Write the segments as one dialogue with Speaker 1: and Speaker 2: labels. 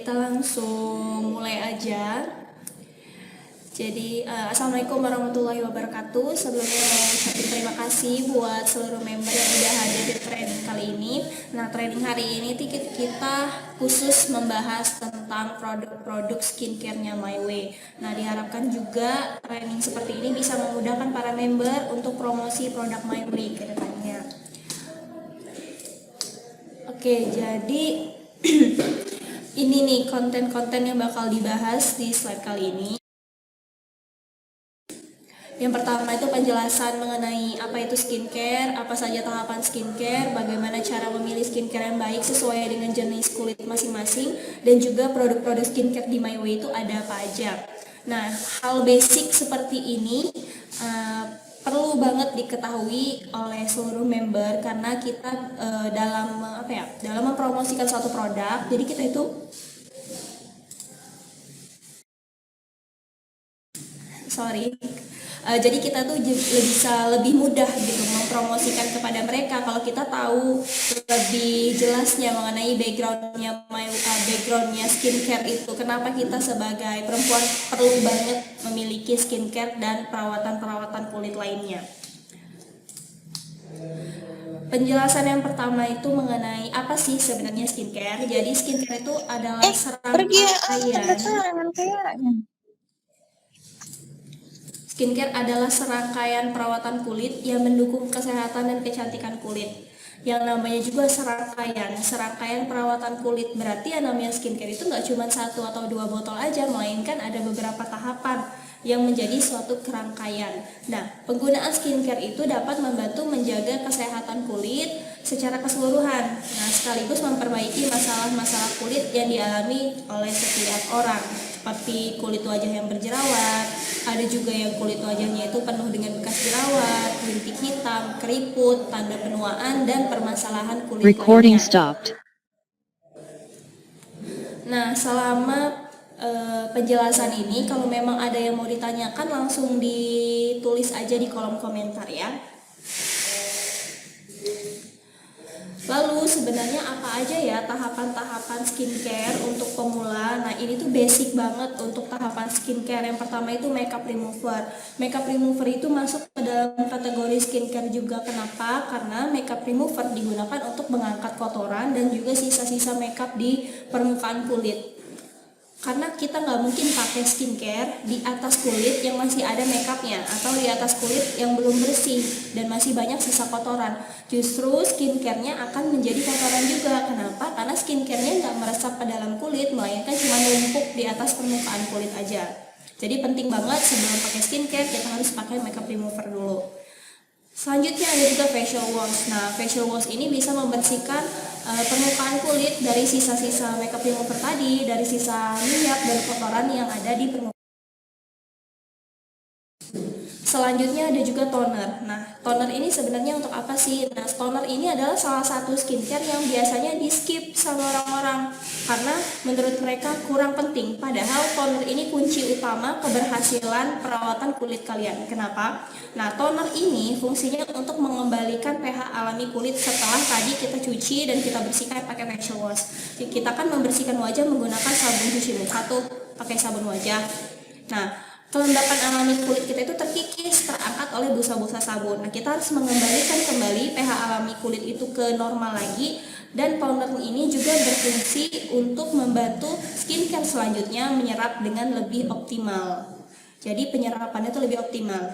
Speaker 1: kita langsung mulai aja. Jadi assalamualaikum warahmatullahi wabarakatuh. Sebelumnya mau ucapin terima kasih buat seluruh member yang udah hadir di training kali ini. Nah, training hari ini kita khusus membahas tentang produk-produk skincare-nya My Way. Nah, diharapkan juga training seperti ini bisa memudahkan para member untuk promosi produk My Way ke depannya. Oke, jadi ini nih konten-konten yang bakal dibahas di slide kali ini. Yang pertama itu penjelasan mengenai apa itu skincare, apa saja tahapan skincare, bagaimana cara memilih skincare yang baik sesuai dengan jenis kulit masing-masing, dan juga produk-produk skincare di My Way itu ada apa aja. Nah, hal basic seperti ini perlu banget diketahui oleh seluruh member karena kita dalam mempromosikan suatu produk, jadi kita itu jadi kita tuh bisa lebih mudah gitu mempromosikan kepada mereka kalau kita tahu lebih jelasnya mengenai backgroundnya skincare itu, kenapa kita sebagai perempuan perlu banget memiliki skincare dan perawatan kulit lainnya. Penjelasan yang pertama itu mengenai apa sih sebenarnya skincare. Jadi skincare itu adalah Skincare adalah serangkaian perawatan kulit yang mendukung kesehatan dan kecantikan kulit. Yang namanya juga serangkaian perawatan kulit, berarti yang namanya skincare itu nggak cuma 1 atau 2 botol aja, melainkan ada beberapa tahapan yang menjadi suatu kerangkaian. Nah, penggunaan skincare itu dapat membantu menjaga kesehatan kulit secara keseluruhan. Nah, sekaligus memperbaiki masalah-masalah kulit yang dialami oleh setiap orang, seperti kulit wajah yang berjerawat, ada juga yang kulit wajahnya itu penuh dengan bekas jerawat, bintik hitam, keriput, tanda penuaan, dan permasalahan kulit lainnya. Nah, selama penjelasan ini, kalau memang ada yang mau ditanyakan langsung ditulis aja di kolom komentar ya. Lalu sebenarnya apa aja ya tahapan-tahapan skincare untuk pemula? Nah, ini tuh basic banget untuk tahapan skincare. Yang pertama itu makeup remover. Makeup remover itu masuk ke dalam kategori skincare juga. Kenapa? Karena makeup remover digunakan untuk mengangkat kotoran dan juga sisa-sisa makeup di permukaan kulit. Karena kita nggak mungkin pakai skincare di atas kulit yang masih ada makeupnya atau di atas kulit yang belum bersih dan masih banyak sisa kotoran. Justru skincare-nya akan menjadi kotoran juga. Kenapa? Karena skincare-nya nggak meresap ke dalam kulit, melainkan cuma numpuk di atas permukaan kulit aja. Jadi penting banget sebelum pakai skincare kita harus pakai makeup remover dulu. Selanjutnya ada juga facial wash. Nah, facial wash ini bisa membersihkan permukaan kulit dari sisa-sisa makeup remover tadi, dari sisa minyak dan kotoran yang ada di permukaan. Selanjutnya ada juga toner. Nah, toner ini sebenarnya untuk apa sih? Nah, toner ini adalah salah satu skincare yang biasanya di skip sama orang-orang karena menurut mereka kurang penting. Padahal toner ini kunci utama keberhasilan perawatan kulit kalian. Kenapa? Nah, toner ini fungsinya untuk mengembalikan pH alami kulit setelah tadi kita cuci dan kita bersihkan pakai facial wash. Kita kan membersihkan wajah menggunakan sabun cuci muka tuh, pakai sabun wajah. Nah, kelembapan alami kulit kita itu terkikis, terangkat oleh busa-busa sabun. Nah, kita harus mengembalikan kembali pH alami kulit itu ke normal lagi. Dan toner ini juga berfungsi untuk membantu skincare selanjutnya menyerap dengan lebih optimal. Jadi penyerapannya itu lebih optimal.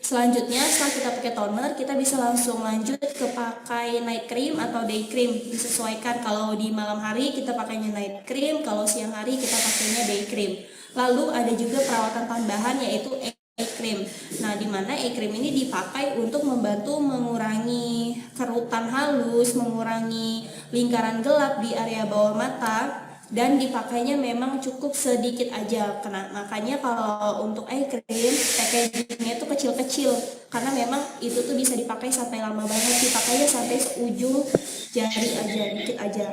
Speaker 1: Selanjutnya setelah kita pakai toner, kita bisa langsung lanjut ke pakai night cream atau day cream. Disesuaikan, kalau di malam hari kita pakainya night cream, kalau siang hari kita pakainya day cream. Lalu ada juga perawatan tambahan yaitu eye cream. Nah, di mana eye cream ini dipakai untuk membantu mengurangi kerutan halus, mengurangi lingkaran gelap di area bawah mata, dan dipakainya memang cukup sedikit aja. Makanya kalau untuk eye cream packagingnya itu kecil-kecil karena memang itu tuh bisa dipakai sampai lama banget, dipakainya sampai seujung jari aja, dikit aja.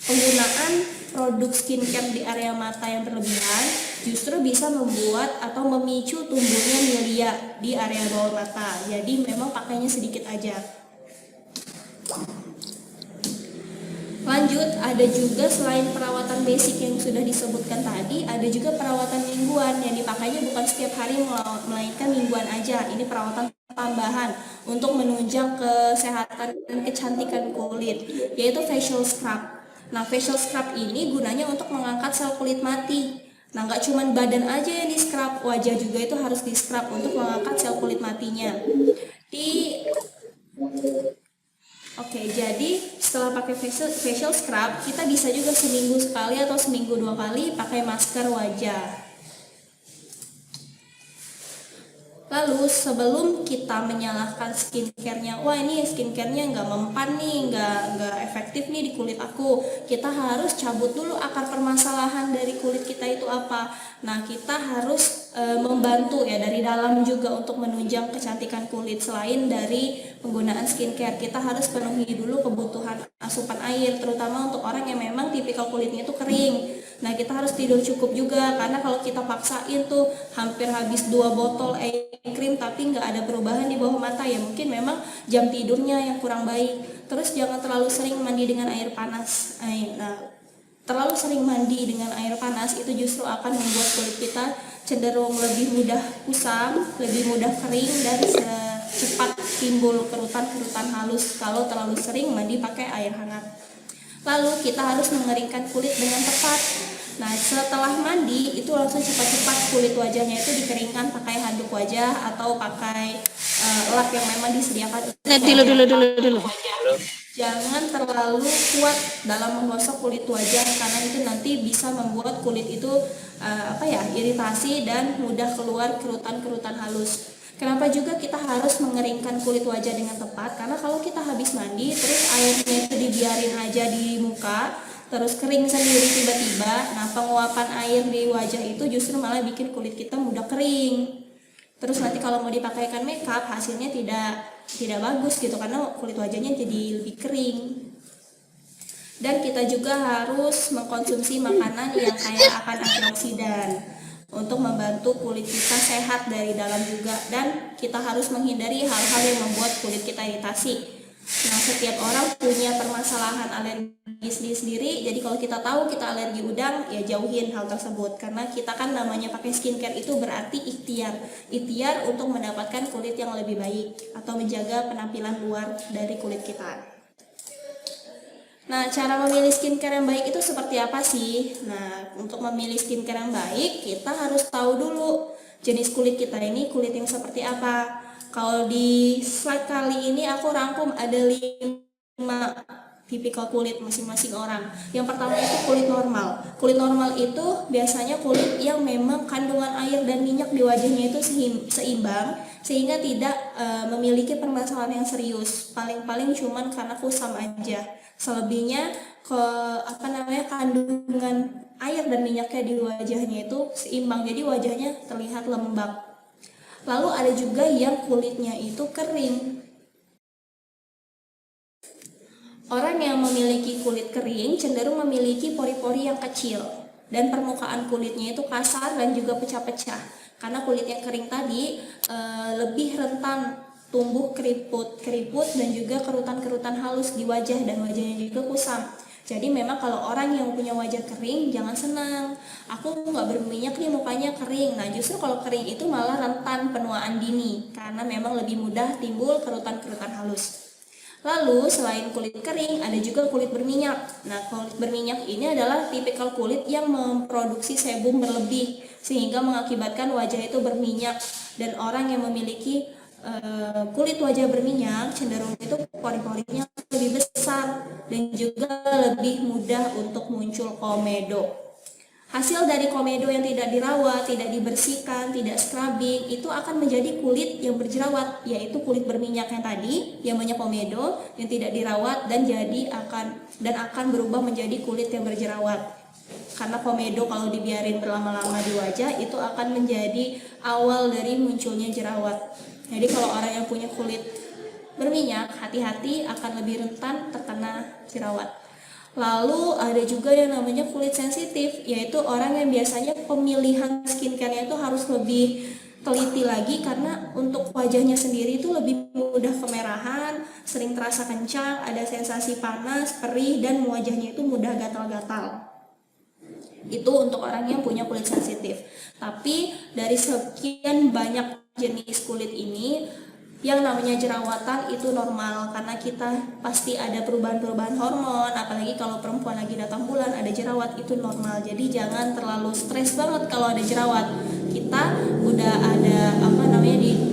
Speaker 1: Penggunaan produk skincare di area mata yang berlebihan justru bisa membuat atau memicu tumbuhnya milia di area bawah mata. Jadi memang pakainya sedikit aja. Lanjut, ada juga selain perawatan basic yang sudah disebutkan tadi, ada juga perawatan mingguan yang dipakainya bukan setiap hari melainkan mingguan aja. Ini perawatan tambahan untuk menunjang kesehatan dan kecantikan kulit, yaitu facial scrub. Nah, facial scrub ini gunanya untuk mengangkat sel kulit mati. Nah, nggak cuma badan aja yang di scrub, wajah juga itu harus di scrub untuk mengangkat sel kulit matinya. Di Oke, jadi setelah pakai facial scrub, kita bisa juga seminggu sekali atau seminggu 2 kali pakai masker wajah. Lalu sebelum kita menyalahkan skincare-nya, wah ini skincare-nya nggak mempan nih, nggak efektif nih di kulit aku, kita harus cabut dulu akar permasalahan dari kulit kita itu apa. Nah, kita harus membantu ya dari dalam juga untuk menunjang kecantikan kulit. Selain dari penggunaan skincare, kita harus penuhi dulu kebutuhan asupan air, terutama untuk orang yang memang tipikal kulitnya itu kering. Nah, kita harus tidur cukup juga, karena kalau kita paksain tuh hampir habis 2 botol air krim tapi nggak ada perubahan di bawah mata, ya mungkin memang jam tidurnya yang kurang baik. Terus jangan terlalu sering mandi dengan air panas. Nah, terlalu sering mandi dengan air panas itu justru akan membuat kulit kita cenderung lebih mudah kusam, lebih mudah kering, dan cepat timbul kerutan-kerutan halus kalau terlalu sering mandi pakai air hangat. Lalu kita harus mengeringkan kulit dengan tepat. Nah, setelah mandi itu langsung cepat-cepat kulit wajahnya itu dikeringkan pakai handuk wajah atau pakai lap yang memang disediakan.
Speaker 2: Dulu.
Speaker 1: Jangan terlalu kuat dalam menggosok kulit wajah, karena itu nanti bisa membuat kulit itu iritasi dan mudah keluar kerutan-kerutan halus. Kenapa juga kita harus mengeringkan kulit wajah dengan tepat? Karena kalau kita habis mandi terus airnya itu dibiarin aja di muka, terus kering sendiri tiba-tiba, nah penguapan air di wajah itu justru malah bikin kulit kita mudah kering. Terus nanti kalau mau dipakaikan makeup hasilnya tidak bagus gitu, karena kulit wajahnya jadi lebih kering. Dan kita juga harus mengkonsumsi makanan yang kaya akan antioksidan untuk membantu kulit kita sehat dari dalam juga, dan kita harus menghindari hal-hal yang membuat kulit kita iritasi. Nah, setiap orang punya permasalahan alergi sendiri, jadi kalau kita tahu kita alergi udang, ya jauhin hal tersebut, karena kita kan namanya pakai skincare itu berarti ikhtiar untuk mendapatkan kulit yang lebih baik atau menjaga penampilan luar dari kulit kita. Nah, cara memilih skincare yang baik itu seperti apa sih? Nah, untuk memilih skincare yang baik, kita harus tahu dulu jenis kulit kita ini kulit yang seperti apa. Kalau di slide kali ini aku rangkum ada 5 tipikal kulit masing-masing orang. Yang pertama itu kulit normal. Kulit normal itu biasanya kulit yang memang kandungan air dan minyak di wajahnya itu seimbang, sehingga tidak memiliki permasalahan yang serius. Paling-paling cuman karena kusam aja. Selebihnya kandungan air dan minyaknya di wajahnya itu seimbang, jadi wajahnya terlihat lembab. Lalu ada juga yang kulitnya itu kering. Orang yang memiliki kulit kering cenderung memiliki pori-pori yang kecil dan permukaan kulitnya itu kasar dan juga pecah-pecah. Karena kulit yang kering tadi lebih rentan tumbuh keriput dan juga kerutan-kerutan halus di wajah, dan wajahnya juga kusam. Jadi memang kalau orang yang punya wajah kering jangan senang, aku nggak berminyak nih mukanya kering. Nah, justru kalau kering itu malah rentan penuaan dini, karena memang lebih mudah timbul kerutan-kerutan halus. Lalu selain kulit kering ada juga kulit berminyak. Nah, kulit berminyak ini adalah tipikal kulit yang memproduksi sebum berlebih sehingga mengakibatkan wajah itu berminyak, dan orang yang memiliki kulit wajah berminyak cenderung itu pori-porinya lebih besar dan juga lebih mudah untuk muncul komedo. Hasil dari komedo yang tidak dirawat, tidak dibersihkan, tidak scrubbing itu akan menjadi kulit yang berjerawat, yaitu kulit berminyak yang tadi yang banyak komedo yang tidak dirawat dan akan berubah menjadi kulit yang berjerawat. Karena komedo kalau dibiarin berlama-lama di wajah itu akan menjadi awal dari munculnya jerawat. Jadi kalau orang yang punya kulit berminyak, hati-hati akan lebih rentan terkena jerawat. Lalu ada juga yang namanya kulit sensitif, yaitu orang yang biasanya pemilihan skincare-nya itu harus lebih teliti lagi karena untuk wajahnya sendiri itu lebih mudah kemerahan, sering terasa kencang, ada sensasi panas, perih, dan wajahnya itu mudah gatal-gatal. Itu untuk orang yang punya kulit sensitif. Tapi dari sekian banyak jenis kulit ini, yang namanya jerawatan itu normal karena kita pasti ada perubahan-perubahan hormon, apalagi kalau perempuan lagi datang bulan ada jerawat, itu normal. Jadi jangan terlalu stres banget kalau ada jerawat. Kita udah ada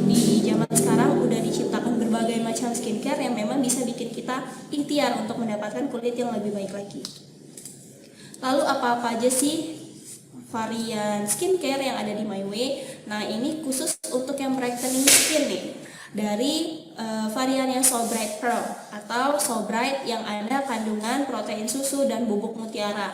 Speaker 1: di zaman sekarang udah diciptakan berbagai macam skincare yang memang bisa bikin kita ikhtiar untuk mendapatkan kulit yang lebih baik lagi. Lalu apa-apa aja sih varian skincare yang ada di My Way? Nah, ini khusus untuk yang brightening skin nih. Dari varian yang So Bright Pearl atau So Bright yang ada kandungan protein susu dan bubuk mutiara.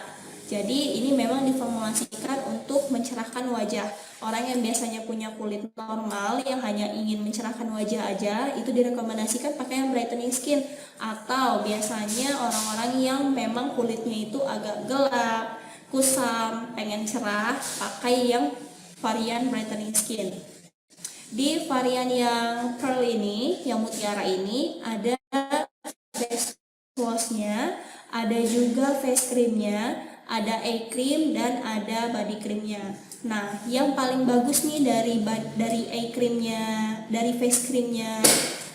Speaker 1: Jadi ini memang diformulasikan untuk mencerahkan wajah. Orang yang biasanya punya kulit normal yang hanya ingin mencerahkan wajah aja, itu direkomendasikan pakai yang brightening skin. Atau biasanya orang-orang yang memang kulitnya itu agak gelap, kusam, pengen cerah, pakai yang varian brightening skin. Di varian yang pearl ini, yang mutiara ini, ada face washnya, ada juga face creamnya, ada eye cream, dan ada body creamnya. Nah, yang paling bagus nih dari eye creamnya, dari face creamnya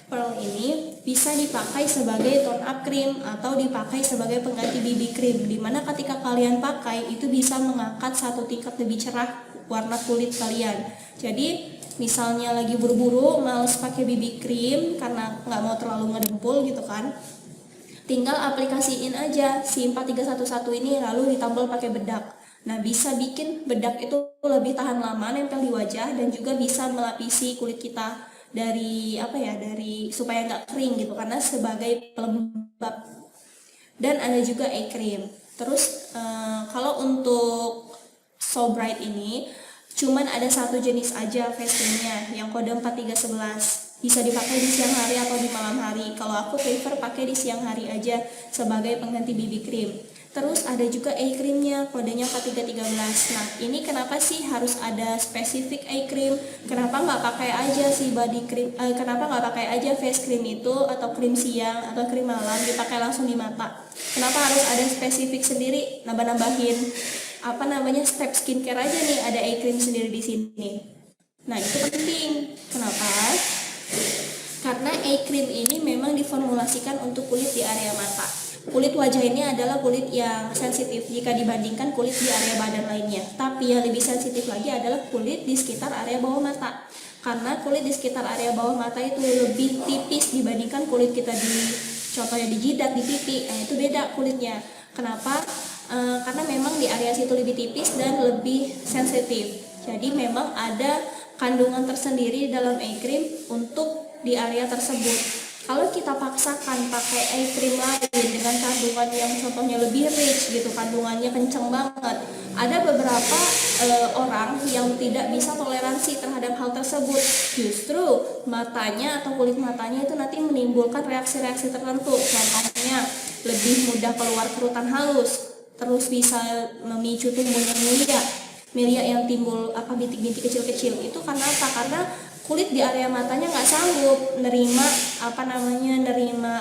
Speaker 1: pearl ini bisa dipakai sebagai tone up cream atau dipakai sebagai pengganti BB cream, dimana ketika kalian pakai itu bisa mengangkat satu tingkat lebih cerah warna kulit kalian. Jadi misalnya lagi buru-buru males pakai BB cream karena nggak mau terlalu ngedempul gitu kan, tinggal aplikasiin aja si 4311 ini lalu ditambal pakai bedak. Nah, bisa bikin bedak itu lebih tahan lama nempel di wajah dan juga bisa melapisi kulit kita dari supaya nggak kering gitu, karena sebagai pelembab. Dan ada juga eye cream. Terus kalau untuk So Bright ini cuman ada satu jenis aja face creamnya yang kode 4311, bisa dipakai di siang hari atau di malam hari. Kalau aku prefer pakai di siang hari aja sebagai pengganti BB cream. Terus ada juga eye creamnya, kodenya 4313. Nah, ini kenapa sih harus ada spesifik eye cream? Kenapa nggak pakai aja si body cream? Kenapa nggak pakai aja face cream itu atau krim siang atau krim malam dipakai langsung di mata? Kenapa harus ada spesifik sendiri? Nambah-nambahin step skincare aja nih, ada eye cream sendiri di sini. Nah, itu penting. Kenapa? Karena eye cream ini memang diformulasikan untuk kulit di area mata. Kulit wajah ini adalah kulit yang sensitif jika dibandingkan kulit di area badan lainnya. Tapi yang lebih sensitif lagi adalah kulit di sekitar area bawah mata. Karena kulit di sekitar area bawah mata itu lebih tipis dibandingkan kulit kita contohnya di jidat, di pipi. Nah, itu beda kulitnya. Kenapa? Karena memang di area situ lebih tipis dan lebih sensitif. Jadi memang ada kandungan tersendiri dalam eye cream untuk di area tersebut. Kalau kita paksakan pakai eye cream lain dengan kandungan yang contohnya lebih rich gitu, kandungannya kenceng banget, ada beberapa orang yang tidak bisa toleransi terhadap hal tersebut. Justru matanya atau kulit matanya itu nanti menimbulkan reaksi-reaksi tertentu. Contohnya lebih mudah keluar kerutan halus, terus bisa memicu tumbuhnya milia yang timbul bintik-bintik kecil-kecil. Itu karena apa? Karena kulit di area matanya nggak sanggup nerima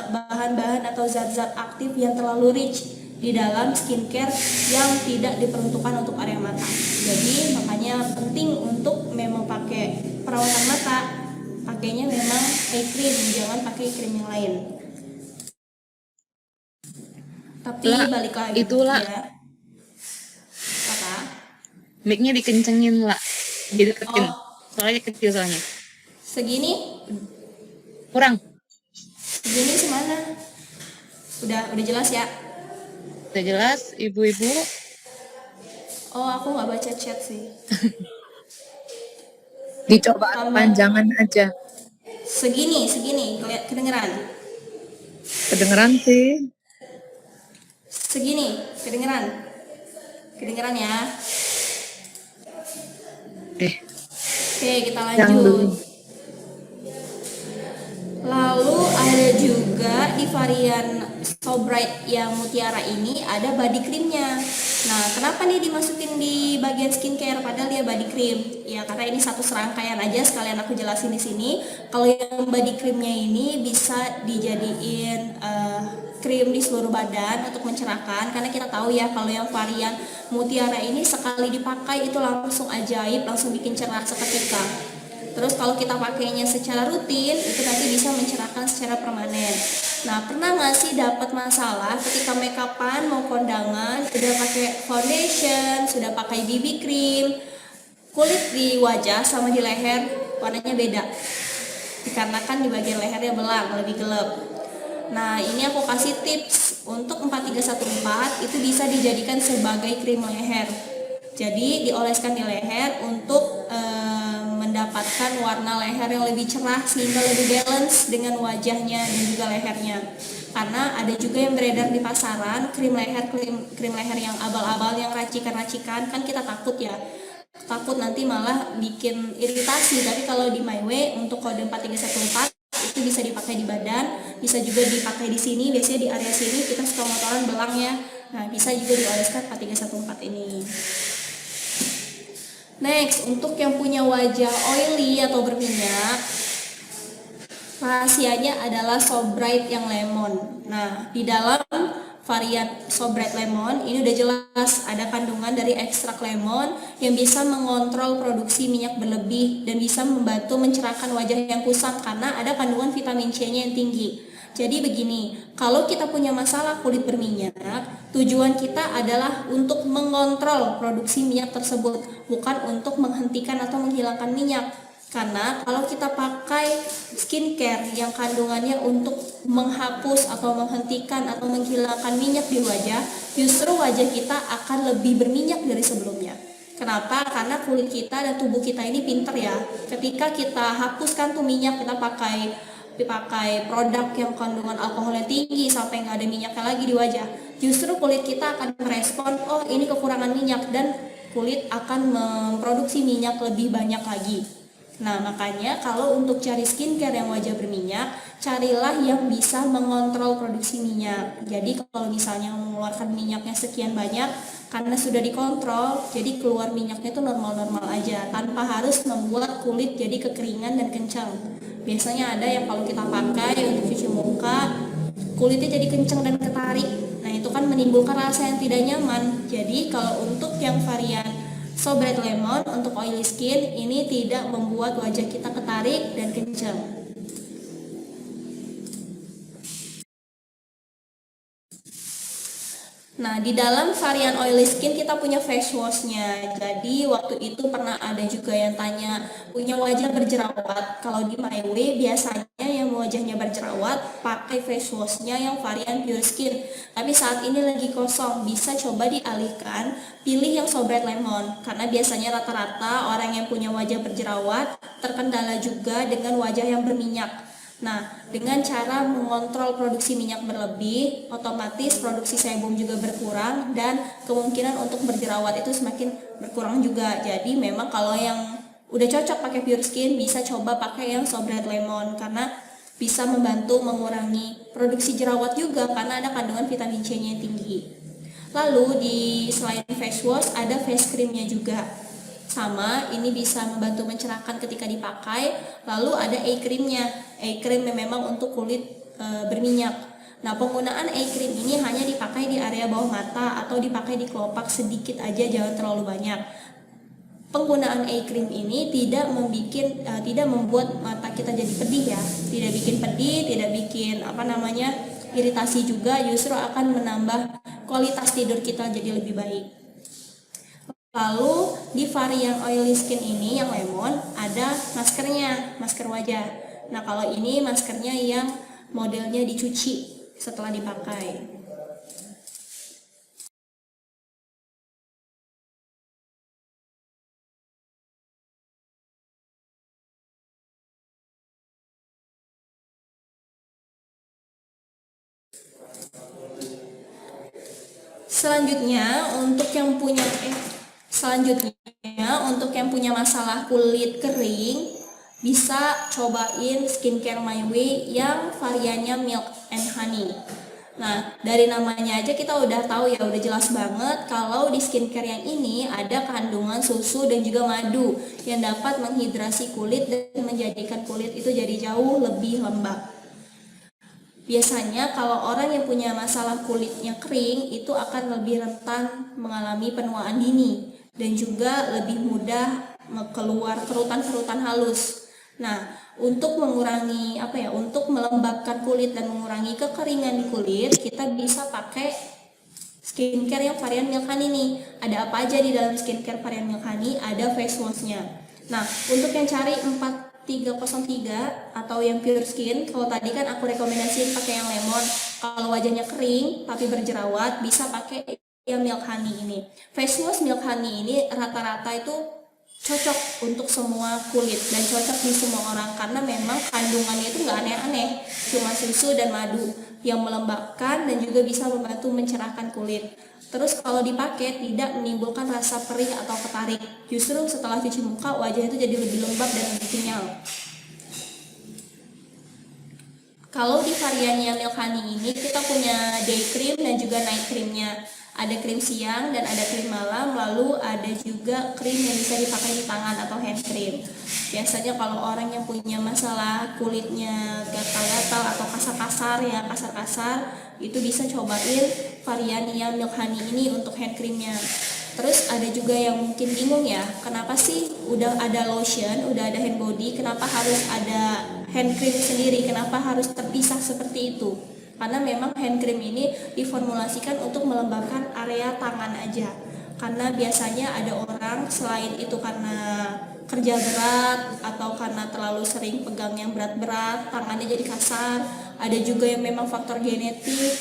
Speaker 1: bahan-bahan atau zat-zat aktif yang terlalu rich di dalam skincare yang tidak diperuntukkan untuk area mata. Jadi makanya penting untuk memang pakai perawatan mata, pakainya memang eye cream, jangan pakai krim yang lain. Tapi balik lagi
Speaker 2: itulah
Speaker 1: ya. Apa?
Speaker 2: mic-nya dikencengin lah, dideketin.
Speaker 1: Oh,
Speaker 2: Soalnya kecil soalnya.
Speaker 1: segini?
Speaker 2: Kurang.
Speaker 1: Segini semana? Udah jelas ya?
Speaker 2: Udah jelas, ibu-ibu.
Speaker 1: Oh, aku nggak baca chat sih.
Speaker 3: Dicoba kepanjangan aja.
Speaker 1: Segini, kedengeran.
Speaker 3: Kedengeran sih.
Speaker 1: Segini, kedengeran ya. Oke, kita lanjut. Lalu ada juga di varian So Bright yang mutiara ini ada body creamnya. Nah, kenapa nih dimasukin di bagian skincare padahal dia body cream? Ya, karena ini satu serangkaian aja, sekalian aku jelasin di sini. Kalau yang body creamnya ini bisa dijadiin krim di seluruh badan untuk mencerahkan, karena kita tahu ya kalau yang varian mutiara ini sekali dipakai itu langsung ajaib, langsung bikin cerah seketika. Terus kalau kita pakainya secara rutin, itu nanti bisa mencerahkan secara permanen. Nah, pernah nggak sih dapat masalah ketika make upan mau kondangan, udah pakai foundation, sudah pakai BB cream, kulit di wajah sama di leher warnanya beda? Dikarenakan di bagian lehernya belang, lebih gelap. Nah, ini aku kasih tips untuk 4314 itu bisa dijadikan sebagai krim leher. Jadi dioleskan di leher untuk mendapatkan warna leher yang lebih cerah sehingga lebih balance dengan wajahnya dan juga lehernya. Karena ada juga yang beredar di pasaran krim leher yang abal-abal, yang racikan-racikan, kan kita takut ya. Takut nanti malah bikin iritasi. Tapi kalau di My Way untuk kode 4314 itu bisa dipakai di badan, bisa juga dipakai di sini. Biasanya di area sini kita suka motoran belang ya. Nah, bisa juga dioleskan 4314 ini. Next, untuk yang punya wajah oily atau berminyak, rahasianya adalah So Bright yang lemon. Nah, di dalam varian So Bright lemon ini udah jelas ada kandungan dari ekstrak lemon yang bisa mengontrol produksi minyak berlebih dan bisa membantu mencerahkan wajah yang kusam karena ada kandungan vitamin C-nya yang tinggi. Jadi begini, kalau kita punya masalah kulit berminyak, tujuan kita adalah untuk mengontrol produksi minyak tersebut, bukan untuk menghentikan atau menghilangkan minyak. Karena kalau kita pakai skincare yang kandungannya untuk menghapus atau menghentikan atau menghilangkan minyak di wajah, justru wajah kita akan lebih berminyak dari sebelumnya. Kenapa? Karena kulit kita dan tubuh kita ini pinter ya. Ketika kita hapuskan tuh minyak, kita pakai produk yang kandungan alkoholnya tinggi sampai nggak ada minyaknya lagi di wajah, justru kulit kita akan merespon, oh ini kekurangan minyak, dan kulit akan memproduksi minyak lebih banyak lagi. Nah, makanya kalau untuk cari skincare yang wajah berminyak, carilah yang bisa mengontrol produksi minyak. Jadi kalau misalnya mengeluarkan minyaknya sekian banyak, karena sudah dikontrol, jadi keluar minyaknya itu normal-normal aja, tanpa harus membuat kulit jadi kekeringan dan kencang. Biasanya ada yang kalau kita pakai untuk cuci muka, kulitnya jadi kencang dan ketarik. Nah, itu kan menimbulkan rasa yang tidak nyaman. Jadi kalau untuk yang varian So Bright Lemon untuk oily skin ini tidak membuat wajah kita ketarik dan kencang. Nah, di dalam varian oily skin kita punya face washnya. Jadi waktu itu pernah ada juga yang tanya, punya wajah berjerawat. Kalau di My Way biasanya yang wajahnya berjerawat pakai face washnya yang varian pure skin. Tapi saat ini lagi kosong, bisa coba dialihkan, pilih yang So Bright Lemon. Karena biasanya rata-rata orang yang punya wajah berjerawat terkendala juga dengan wajah yang berminyak. Nah, dengan cara mengontrol produksi minyak berlebih, otomatis produksi sebum juga berkurang dan kemungkinan untuk berjerawat itu semakin berkurang juga. Jadi memang kalau yang udah cocok pakai pure skin bisa coba pakai yang So Bright Lemon karena bisa membantu mengurangi produksi jerawat juga karena ada kandungan vitamin C-nya yang tinggi. Lalu selain face wash ada face creamnya juga. Sama, ini bisa membantu mencerahkan ketika dipakai. Lalu ada eye creamnya. Eye cream memang untuk kulit berminyak. Nah, penggunaan eye cream ini hanya dipakai di area bawah mata atau dipakai di kelopak sedikit aja, jangan terlalu banyak. Penggunaan eye cream ini tidak membuat mata kita jadi pedih ya. Tidak bikin pedih, tidak bikin iritasi juga, justru akan menambah kualitas tidur kita jadi lebih baik. Lalu di varian oily skin ini yang lemon ada maskernya, masker wajah. Nah, kalau ini maskernya yang modelnya dicuci setelah dipakai. Selanjutnya untuk yang punya masalah kulit kering, bisa cobain skincare My Way yang variannya milk and honey. Nah, dari namanya aja kita udah tahu ya, udah jelas banget kalau di skincare yang ini ada kandungan susu dan juga madu yang dapat menghidrasi kulit dan menjadikan kulit itu jadi jauh lebih lembab. Biasanya kalau orang yang punya masalah kulitnya kering itu akan lebih rentan mengalami penuaan dini dan juga lebih mudah keluar kerutan-kerutan halus. Nah, untuk mengurangi untuk melembabkan kulit dan mengurangi kekeringan di kulit, kita bisa pakai skincare yang varian Milk Honey nih. Ada apa aja di dalam skincare varian Milk Honey? Ada face washnya. Nah, untuk yang cari 4303 atau yang pure skin, kalau tadi kan aku rekomendasiin pakai yang lemon. Kalau wajahnya kering tapi berjerawat, bisa pakai yang Milk Honey ini. Face wash Milk Honey ini rata-rata itu cocok untuk semua kulit dan cocok di semua orang karena memang kandungannya itu nggak aneh-aneh, cuma susu dan madu yang melembabkan dan juga bisa membantu mencerahkan kulit. Terus kalau dipakai tidak menimbulkan rasa perih atau ketarik, justru setelah cuci muka wajah itu jadi lebih lembab dan lebih kenyal. Kalau di variannya Milk Honey ini kita punya day cream dan juga night creamnya. Ada krim siang dan ada krim malam, lalu ada juga krim yang bisa dipakai di tangan atau hand cream. Biasanya kalau orang yang punya masalah kulitnya gatal-gatal atau kasar-kasar, itu bisa cobain varian yang Milk Honey ini untuk hand creamnya. Terus ada juga yang mungkin bingung ya, kenapa sih udah ada lotion, udah ada hand body, kenapa harus ada hand cream sendiri, kenapa harus terpisah seperti itu? Karena memang hand cream ini diformulasikan untuk melembabkan area tangan aja. Karena biasanya ada orang selain itu karena kerja berat atau karena terlalu sering pegang yang berat-berat, tangannya jadi kasar. Ada juga yang memang faktor genetik,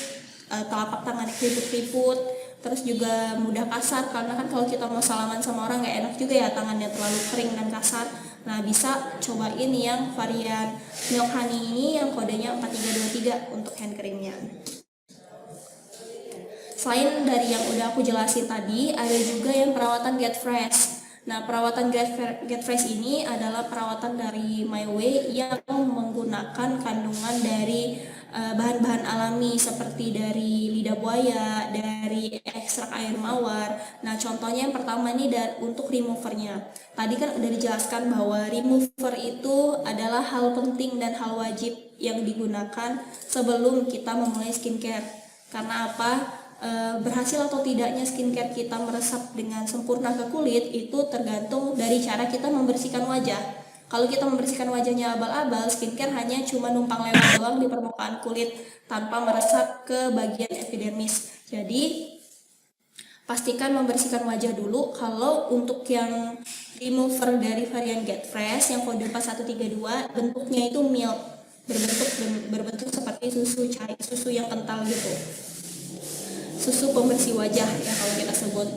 Speaker 1: telapak tangannya keriput-keriput, terus juga mudah kasar karena kan kalau kita mau salaman sama orang nggak enak juga ya tangannya terlalu kering dan kasar. Nah, bisa cobain yang varian Milk Honey ini yang kodenya 4323 untuk hand creamnya. Selain dari yang udah aku jelasin tadi, ada juga yang perawatan Get Fresh. Nah, perawatan Get Fresh ini adalah perawatan dari My Way yang menggunakan kandungan dari bahan-bahan alami seperti dari lidah buaya, dari ekstrak air mawar. Nah, contohnya yang pertama ini untuk removernya. Tadi kan udah dijelaskan bahwa remover itu adalah hal penting dan hal wajib yang digunakan sebelum kita memulai skincare. Karena apa? Berhasil atau tidaknya skincare kita meresap dengan sempurna ke kulit itu tergantung dari cara kita membersihkan wajah. Kalau kita membersihkan wajahnya abal-abal, skincare hanya cuma numpang lewat doang di permukaan kulit tanpa meresap ke bagian epidermis. Jadi pastikan membersihkan wajah dulu. Kalau untuk yang remover dari varian Get Fresh yang kode 4132 bentuknya itu milk, berbentuk seperti susu yang kental gitu. Susu pembersih wajah ya kalau kita sebut.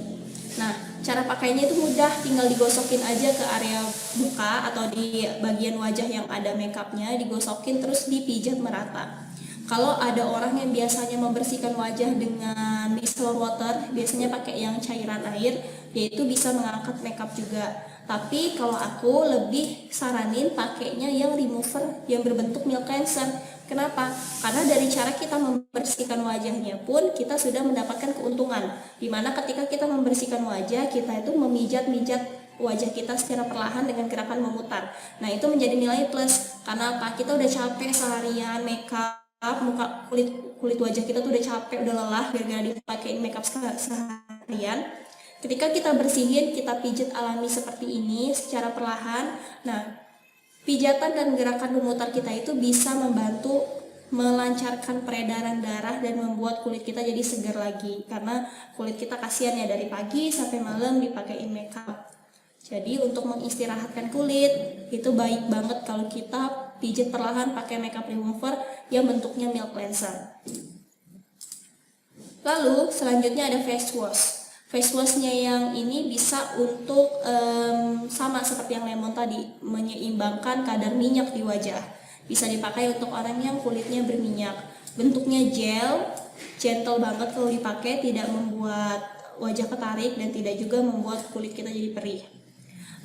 Speaker 1: Nah, cara pakainya itu mudah, tinggal digosokin aja ke area muka atau di bagian wajah yang ada makeupnya, digosokin terus dipijat merata. Kalau ada orang yang biasanya membersihkan wajah dengan micellar water, biasanya pakai yang cairan air, yaitu bisa mengangkat makeup juga. Tapi kalau aku lebih saranin pakainya yang remover yang berbentuk milk cleanser. Kenapa? Karena dari cara kita membersihkan wajahnya pun kita sudah mendapatkan keuntungan. Dimana ketika kita membersihkan wajah, kita itu memijat-mijat wajah kita secara perlahan dengan gerakan memutar. Nah, itu menjadi nilai plus. Karena apa? Kita udah capek seharian makeup, muka kulit wajah kita tuh udah capek, udah lelah gara-gara dipakein makeup seharian. Ketika kita bersihin, kita pijat alami seperti ini secara perlahan. Nah, pijatan dan gerakan memutar kita itu bisa membantu melancarkan peredaran darah dan membuat kulit kita jadi segar lagi. Karena kulit kita kasihan ya dari pagi sampai malam dipakein makeup. Jadi untuk mengistirahatkan kulit itu baik banget kalau kita pijat perlahan pakai makeup remover yang bentuknya milk cleanser. Lalu selanjutnya ada face wash. Face washnya yang ini bisa untuk sama seperti yang lemon tadi, menyeimbangkan kadar minyak di wajah. Bisa dipakai untuk orang yang kulitnya berminyak. Bentuknya gel, gentle banget kalau dipakai, tidak membuat wajah ketarik dan tidak juga membuat kulit kita jadi perih.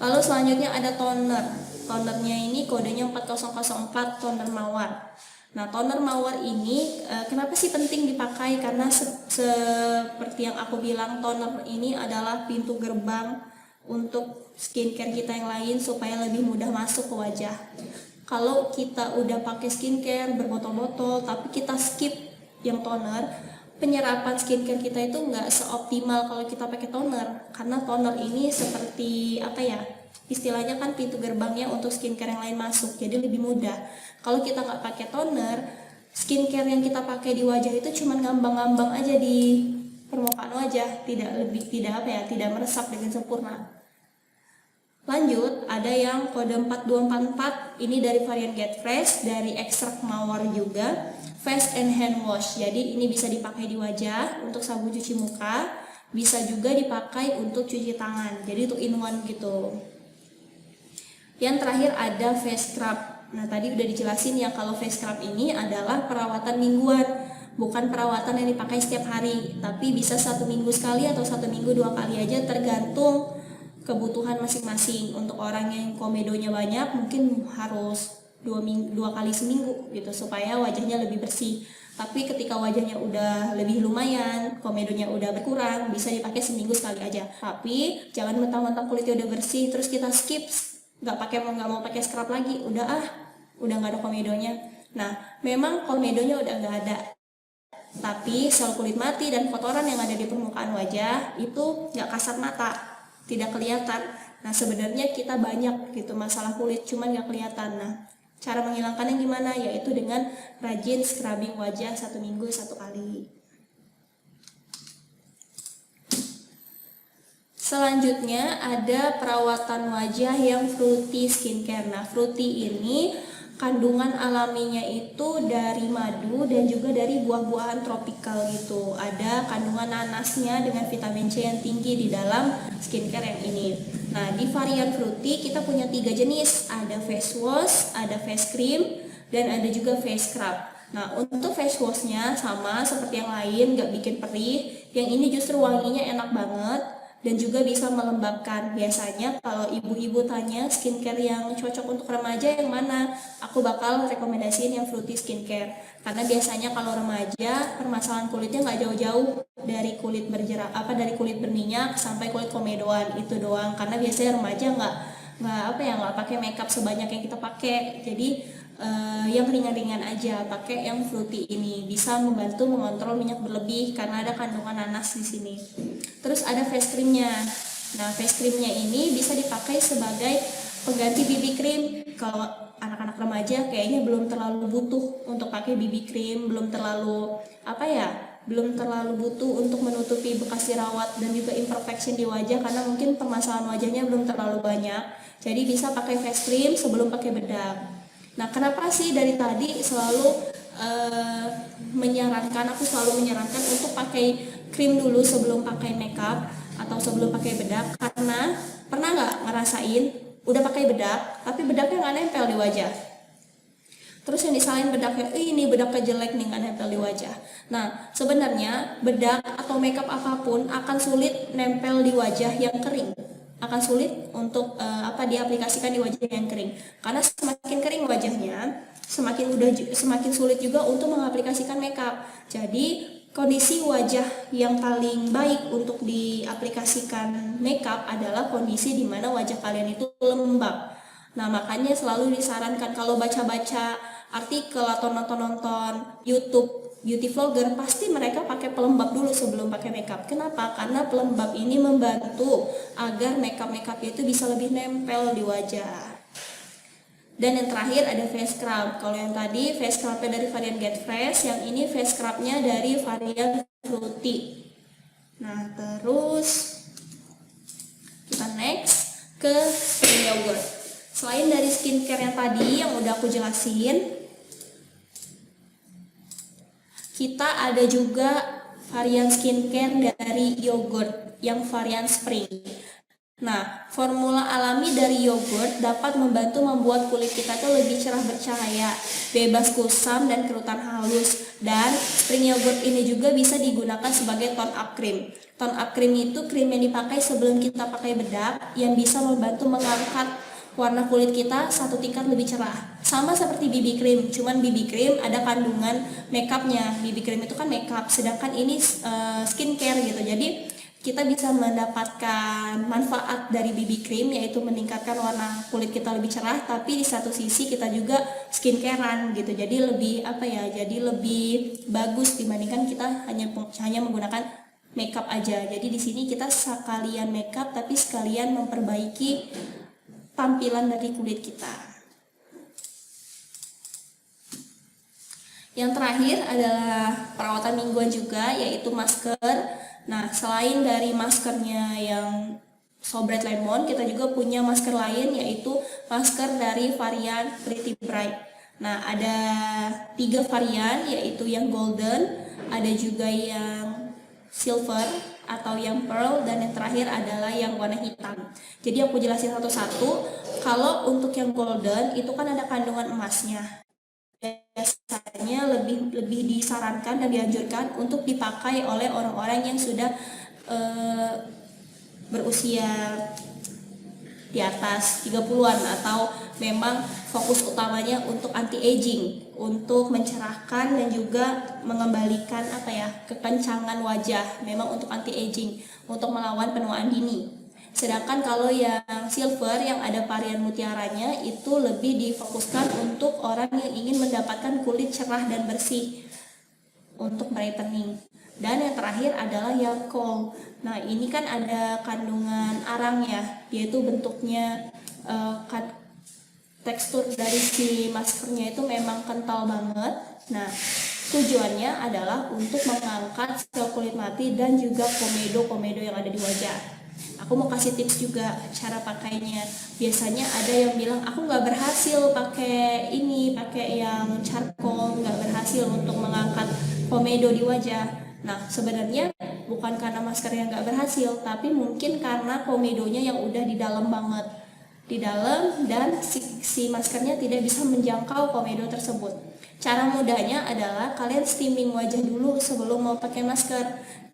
Speaker 1: Lalu selanjutnya ada toner. Tonernya ini kodenya 4004 toner mawar. Nah, toner mawar ini kenapa sih penting dipakai? Karena seperti yang aku bilang, toner ini adalah pintu gerbang untuk skincare kita yang lain supaya lebih mudah masuk ke wajah. Kalau kita udah pakai skincare berbotol-botol tapi kita skip yang toner, penyerapan skincare kita itu nggak seoptimal kalau kita pakai toner, karena toner ini seperti apa ya, istilahnya kan pintu gerbangnya untuk skincare yang lain masuk, jadi lebih mudah. Kalau kita nggak pakai toner, skincare yang kita pakai di wajah itu cuma ngambang-ngambang aja di permukaan wajah, tidak meresap dengan sempurna. Lanjut, ada yang kode 4244, ini dari varian Get Fresh, dari ekstrak mawar juga, face and hand wash. Jadi ini bisa dipakai di wajah untuk sabun cuci muka, bisa juga dipakai untuk cuci tangan, jadi itu in one gitu. Yang terakhir ada face scrub. Nah, tadi udah dijelasin ya kalau face scrub ini adalah perawatan mingguan, bukan perawatan yang dipakai setiap hari, tapi bisa 1 minggu sekali atau 1 minggu 2 kali aja, tergantung kebutuhan masing-masing. Untuk orang yang komedonya banyak mungkin harus 2 kali seminggu gitu supaya wajahnya lebih bersih. Tapi ketika wajahnya udah lebih lumayan, komedonya udah berkurang, bisa dipakai seminggu sekali aja. Tapi jangan mentang-mentang kulitnya udah bersih terus kita skip, nggak mau pakai scrub lagi, udah nggak ada komedonya. Nah, memang komedonya udah nggak ada, tapi sel kulit mati dan kotoran yang ada di permukaan wajah itu nggak kasat mata, tidak kelihatan. Nah, sebenarnya kita banyak gitu masalah kulit, cuman nggak kelihatan. Nah, cara menghilangkannya gimana? Yaitu dengan rajin scrubbing wajah 1 minggu 1 kali. Selanjutnya ada perawatan wajah yang fruity skincare. Nah, fruity ini kandungan alaminya itu dari madu dan juga dari buah-buahan tropikal gitu. Ada kandungan nanasnya dengan vitamin C yang tinggi di dalam skincare yang ini. Nah, di varian fruity kita punya 3 jenis. Ada face wash, ada face cream, dan ada juga face scrub. Nah, untuk face washnya sama seperti yang lain, gak bikin perih. Yang ini justru wanginya enak banget dan juga bisa melembabkan. Biasanya kalau ibu-ibu tanya skincare yang cocok untuk remaja yang mana, aku bakal rekomendasiin yang fruity skincare. Karena biasanya kalau remaja permasalahan kulitnya nggak jauh-jauh dari kulit dari kulit berminyak sampai kulit komedoan itu doang. Karena biasanya remaja nggak pakai makeup sebanyak yang kita pakai. Jadi yang ringan-ringan aja, pakai yang fruity ini bisa membantu mengontrol minyak berlebih karena ada kandungan nanas di sini. Terus ada face creamnya. Nah, face creamnya ini bisa dipakai sebagai pengganti BB cream. Kalau anak-anak remaja kayaknya belum terlalu butuh untuk pakai BB cream, belum terlalu butuh untuk menutupi bekas jerawat dan juga imperfection di wajah karena mungkin permasalahan wajahnya belum terlalu banyak. Jadi bisa pakai face cream sebelum pakai bedak. Nah, kenapa sih dari tadi aku selalu menyarankan untuk pakai krim dulu sebelum pakai makeup atau sebelum pakai bedak? Karena pernah nggak ngerasain udah pakai bedak tapi bedaknya nggak nempel di wajah, terus yang disalahin bedaknya, ini bedaknya jelek nih, nggak nempel di wajah. Nah, sebenarnya bedak atau makeup apapun akan sulit nempel di wajah yang kering, akan sulit untuk diaplikasikan di wajah yang kering, karena semakin kering wajahnya semakin sulit juga untuk mengaplikasikan makeup. Jadi kondisi wajah yang paling baik untuk diaplikasikan makeup adalah kondisi di mana wajah kalian itu lembab. Nah, makanya selalu disarankan kalau baca-baca artikel atau nonton YouTube beauty vlogger, pasti mereka pakai pelembab dulu sebelum pakai makeup. Kenapa? Karena pelembab ini membantu agar makeup-makeupnya itu bisa lebih nempel di wajah. Dan yang terakhir ada face scrub. Kalau yang tadi face scrubnya dari varian Get Fresh, yang ini face scrubnya dari varian Fruity. Nah, terus kita next ke spring yogurt. Selain dari skincare yang tadi yang udah aku jelasin, kita ada juga varian skincare dari yogurt yang varian spring. Nah, formula alami dari yogurt dapat membantu membuat kulit kita tuh lebih cerah bercahaya, bebas kusam dan kerutan halus. Dan spring yogurt ini juga bisa digunakan sebagai tone up cream. Tone up cream itu krim yang dipakai sebelum kita pakai bedak yang bisa membantu mengangkat warna kulit kita satu tingkat lebih cerah. Sama seperti BB cream, cuman BB cream ada kandungan makeupnya. BB cream itu kan makeup, sedangkan ini skincare gitu. Jadi kita bisa mendapatkan manfaat dari BB cream, yaitu meningkatkan warna kulit kita lebih cerah, tapi di satu sisi kita juga skincarean gitu. Jadi lebih jadi lebih bagus dibandingkan kita hanya menggunakan makeup aja. Jadi di sini kita sekalian makeup tapi sekalian memperbaiki tampilan dari kulit kita. Yang terakhir adalah perawatan mingguan juga, yaitu masker. Nah, selain dari maskernya yang So Bright Lemon, kita juga punya masker lain, yaitu masker dari varian Pretty Bright. Nah, ada 3 varian, yaitu yang golden, ada juga yang silver atau yang pearl, dan yang terakhir adalah yang warna hitam. Jadi aku jelasin satu-satu. Kalau untuk yang golden itu kan ada kandungan emasnya. Biasanya lebih disarankan dan dianjurkan untuk dipakai oleh orang-orang yang sudah berusia di atas 30-an atau memang fokus utamanya untuk anti aging, untuk mencerahkan dan juga mengembalikan kekencangan wajah, memang untuk anti aging, untuk melawan penuaan dini. Sedangkan kalau yang silver yang ada varian mutiaranya itu lebih difokuskan untuk orang yang ingin mendapatkan kulit cerah dan bersih untuk brightening. Dan yang terakhir adalah yang gold. Nah, ini kan ada kandungan arang ya, yaitu bentuknya tekstur dari si maskernya itu memang kental banget. Nah, tujuannya adalah untuk mengangkat sel kulit mati dan juga komedo-komedo yang ada di wajah. Aku mau kasih tips juga cara pakainya. Biasanya ada yang bilang aku nggak berhasil pakai yang charcoal, nggak berhasil untuk mengangkat komedo di wajah. Nah, sebenarnya bukan karena maskernya nggak berhasil, tapi mungkin karena komedonya yang udah di dalam banget, di dalam, dan si maskernya tidak bisa menjangkau komedo tersebut. Cara mudahnya adalah kalian steaming wajah dulu sebelum mau pakai masker.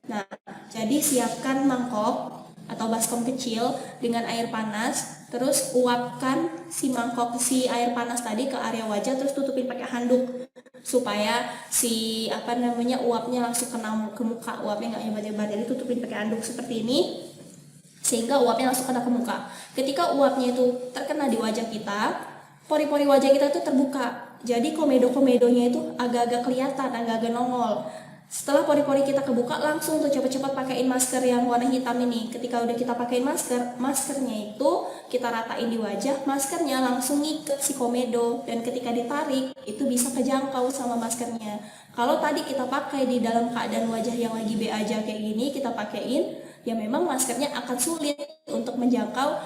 Speaker 1: Nah, jadi siapkan mangkok atau baskom kecil dengan air panas, terus uapkan si air panas tadi ke area wajah, terus tutupin pakai handuk supaya uapnya langsung kena ke muka, uapnya nggak nyebar-nyebar. Jadi tutupin pakai handuk seperti ini sehingga uapnya langsung kena ke muka. Ketika uapnya itu terkena di wajah kita, pori-pori wajah kita itu terbuka, jadi komedo-komedonya itu agak-agak kelihatan, agak-agak nongol. Setelah pori-pori kita kebuka, langsung tuh cepat-cepat pakaiin masker yang warna hitam ini. Ketika udah kita pakaiin maskernya itu kita ratain di wajah, maskernya langsung ngikat si komedo, dan ketika ditarik itu bisa kejangkau sama maskernya. Kalau tadi kita pakai di dalam keadaan wajah yang lagi B aja kayak gini, kita pakaiin, ya memang maskernya akan sulit untuk menjangkau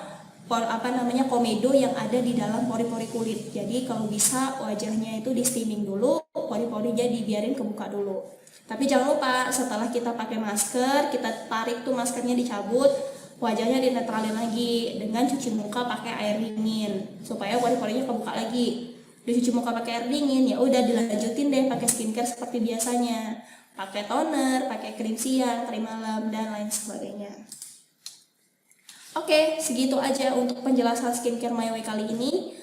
Speaker 1: komedo yang ada di dalam pori-pori kulit. Jadi kalau bisa wajahnya itu di steaming dulu, pori-porinya dibiarin kebuka dulu. Tapi jangan lupa setelah kita pakai masker, kita tarik tuh maskernya, dicabut, wajahnya dinetralin lagi dengan cuci muka pakai air dingin supaya pori-porinya kebuka lagi. Dicuci muka pakai air dingin, ya udah dilanjutin deh pakai skincare seperti biasanya. Pakai toner, pakai krim siang, krim malam, dan lain sebagainya. Oke, segitu aja untuk penjelasan skincare My Way kali ini.